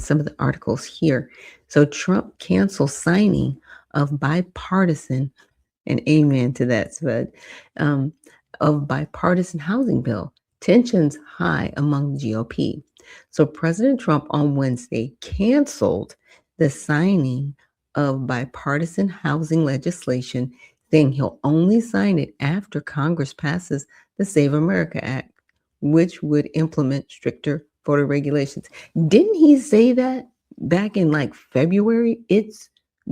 some of the articles here. So Trump canceled signing of bipartisan, and amen to that, Spud, of bipartisan housing bill. Tensions high among the GOP. So President Trump on Wednesday canceled the signing of bipartisan housing legislation, saying he'll only sign it after Congress passes the Save America Act, which would implement stricter voter regulations. Didn't he say that back in like February? It's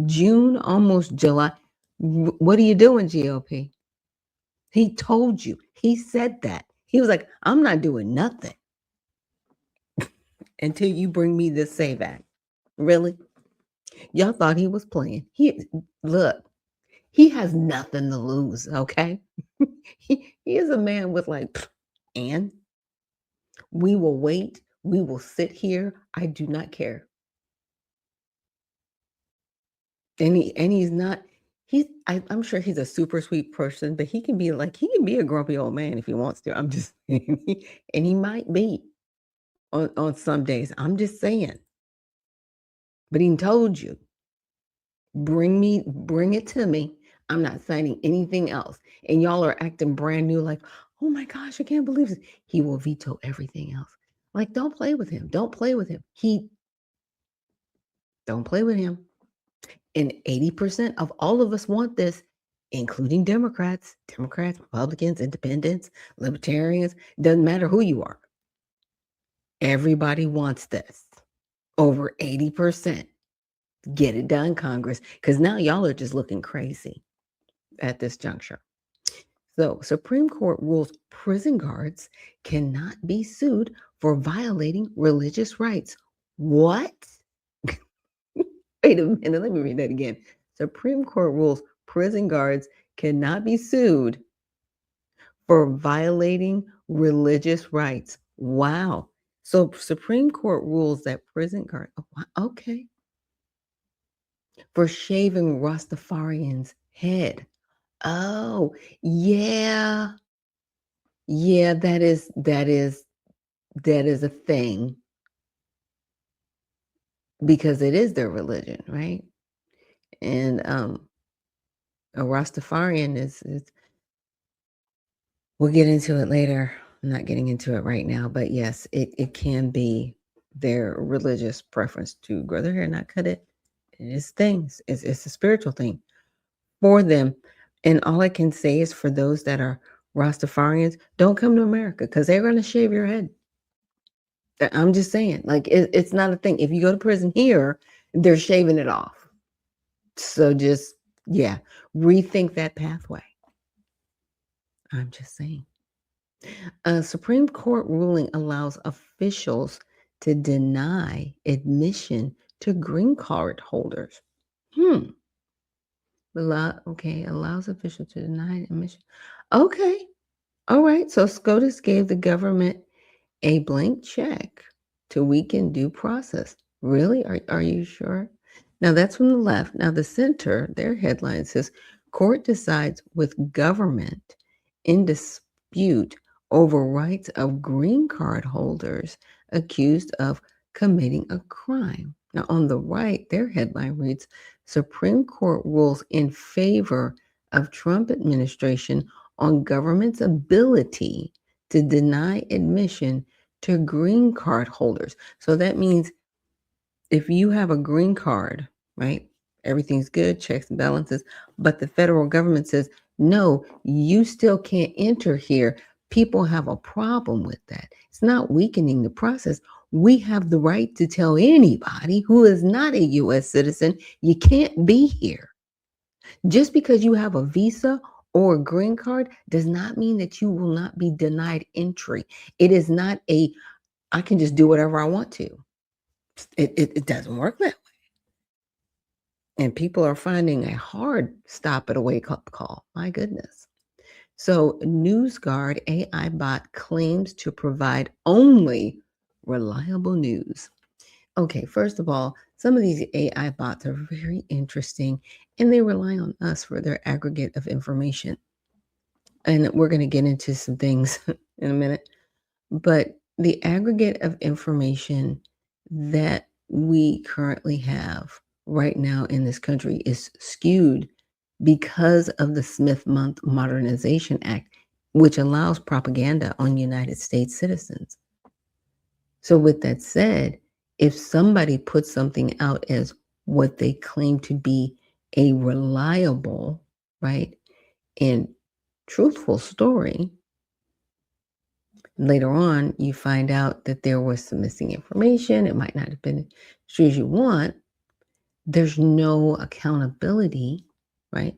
June, almost July. What are you doing, GOP? He told you. He said that. He was like, I'm not doing nothing until you bring me this Save Act. Really? Y'all thought he was playing. Look, he has nothing to lose, okay? he is a man with like, and we will wait. We will sit here. I do not care. And he's not, I'm sure he's a super sweet person, but he can be a grumpy old man if he wants to. I'm just saying. And he might be on some days. I'm just saying. But he told you, bring it to me. I'm not signing anything else. And y'all are acting brand new, like, oh my gosh, I can't believe this. He will veto everything else. Like, don't play with him. Don't play with him. Don't play with him. And 80% of all of us want this, including Democrats, Republicans, independents, libertarians, doesn't matter who you are. Everybody wants this. Over 80%. Get it done, Congress, because now y'all are just looking crazy at this juncture. So, Supreme Court rules prison guards cannot be sued for violating religious rights. What? Wait a minute, let me read that again. Supreme Court rules prison guards cannot be sued for violating religious rights. Wow. So Supreme Court rules that prison guard, okay, for shaving Rastafarian's head. Oh, yeah. Yeah, that is a thing. Because it is their religion, right? And a Rastafarian is we'll get into it later. I'm not getting into it right now, but yes, it can be their religious preference to grow their hair, not cut it. It's things. It's a spiritual thing for them. And all I can say is for those that are Rastafarians, don't come to America because they're going to shave your head. I'm just saying, like, it's not a thing. If you go to prison here, they're shaving it off. So just, yeah, rethink that pathway. I'm just saying. A Supreme Court ruling allows officials to deny admission to green card holders. Allows officials to deny admission. Okay. All right. So SCOTUS gave the government a blank check to weaken due process. Really? Are you sure? Now that's from the left. Now the center, their headline says, court decides with government in dispute over rights of green card holders accused of committing a crime. Now on the right, their headline reads, Supreme Court rules in favor of Trump administration on government's ability to deny admission to green card holders. So that means if you have a green card, right, everything's good, checks and balances, but the federal government says, no, you still can't enter here. People have a problem with that. It's not weakening the process. We have the right to tell anybody who is not a U.S. citizen, you can't be here. Just because you have a visa or a green card does not mean that you will not be denied entry. It is not I can just do whatever I want to. It doesn't work that way. And people are finding a hard stop at a wake-up call. My goodness. So NewsGuard AI bot claims to provide only reliable news. Okay, first of all, some of these AI bots are very interesting and they rely on us for their aggregate of information. And we're going to get into some things in a minute. But the aggregate of information that we currently have right now in this country is skewed because of the Smith Modernization Act, which allows propaganda on United States citizens. So with that said, if somebody puts something out as what they claim to be a reliable, right, and truthful story, later on, you find out that there was some missing information. It might not have been as true as you want. There's no accountability, right?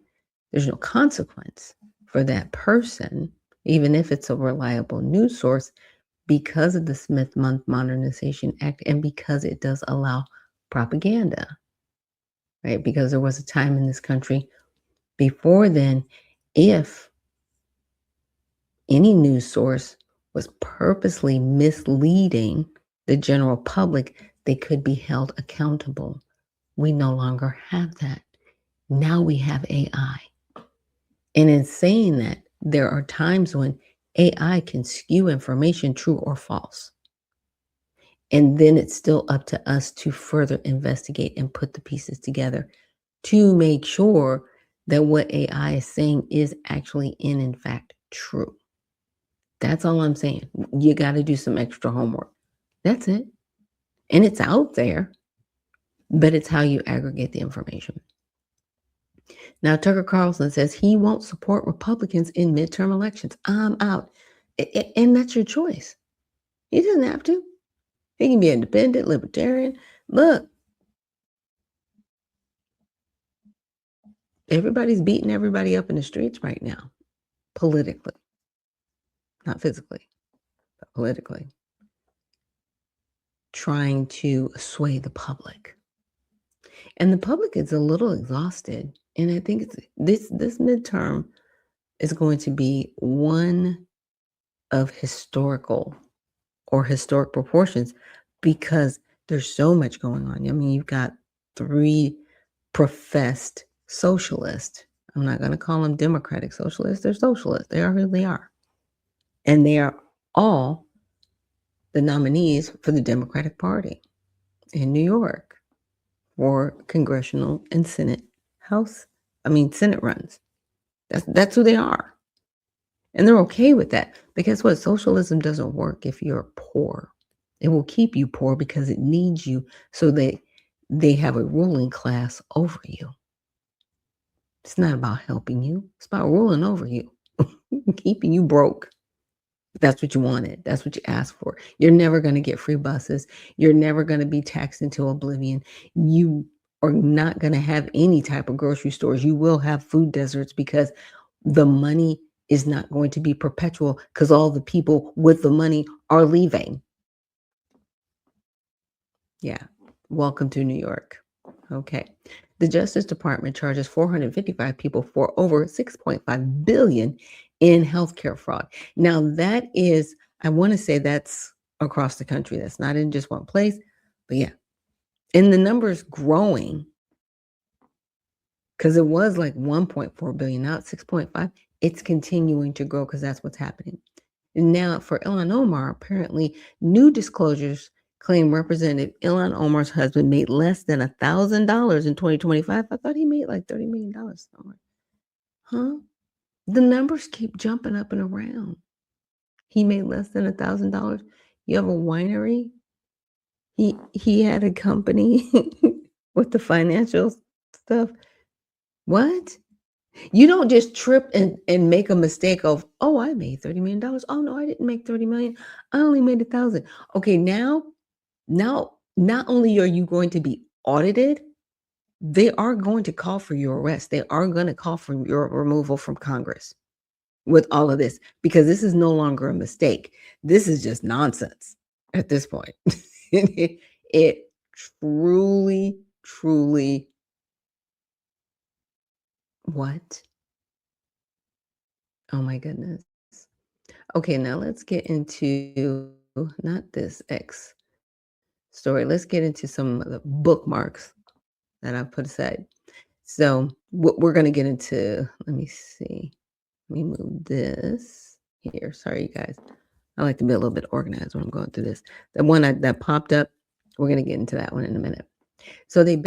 There's no consequence for that person, even if it's a reliable news source, because of the Smith Modernization Act and because it does allow propaganda, right? Because there was a time in this country before then, if any news source was purposely misleading the general public, they could be held accountable. We no longer have that. Now we have AI. And in saying that, there are times when AI can skew information, true or false. And then it's still up to us to further investigate and put the pieces together to make sure that what AI is saying is actually in fact true. That's all I'm saying. You got to do some extra homework. That's it. And it's out there, but it's how you aggregate the information. Now, Tucker Carlson says he won't support Republicans in midterm elections. I'm out. And that's your choice. He doesn't have to. He can be independent, libertarian. Look, everybody's beating everybody up in the streets right now, politically. Not physically, but politically. Trying to sway the public. And the public is a little exhausted. And I think this midterm is going to be one of historic proportions because there's so much going on. I mean, you've got 3 professed socialists. I'm not going to call them democratic socialists. They're socialists. They are who they are. And they are all the nominees for the Democratic Party in New York for congressional and Senate runs. That's who they are. And they're okay with that. Because what? Socialism doesn't work if you're poor. It will keep you poor because it needs you so they have a ruling class over you. It's not about helping you. It's about ruling over you, keeping you broke. That's what you wanted. That's what you asked for. You're never going to get free buses. You're never going to be taxed into oblivion. You are not going to have any type of grocery stores. You will have food deserts because the money is not going to be perpetual because all the people with the money are leaving. Yeah. Welcome to New York. Okay. The Justice Department charges 455 people for over $6.5 billion in healthcare fraud. Now that is, I want to say that's across the country. That's not in just one place, but yeah. And the number's growing because it was like 1.4 billion, now it's 6.5. It's continuing to grow because that's what's happening. And now for Ilhan Omar, apparently new disclosures claim Representative Ilhan Omar's husband made less than $1,000 in 2025. I thought he made like $30 million somewhere. Huh? The numbers keep jumping up and around. He made less than $1,000. You have a winery. He had a company with the financial stuff. What? You don't just trip and make a mistake of, oh, I made $30 million. Oh, no, I didn't make 30 million. I only made 1,000. Okay, now, not only are you going to be audited, they are going to call for your arrest. They are going to call for your removal from Congress with all of this, because this is no longer a mistake. This is just nonsense at this point. It truly, truly, what? Oh my goodness. Okay, now let's get into not this X story. Let's get into some of the bookmarks that I've put aside. So we're going to get into, let me see. Let me move this here. Sorry, you guys. I like to be a little bit organized when I'm going through this. The one that popped up We're going to get into that one in a minute. So they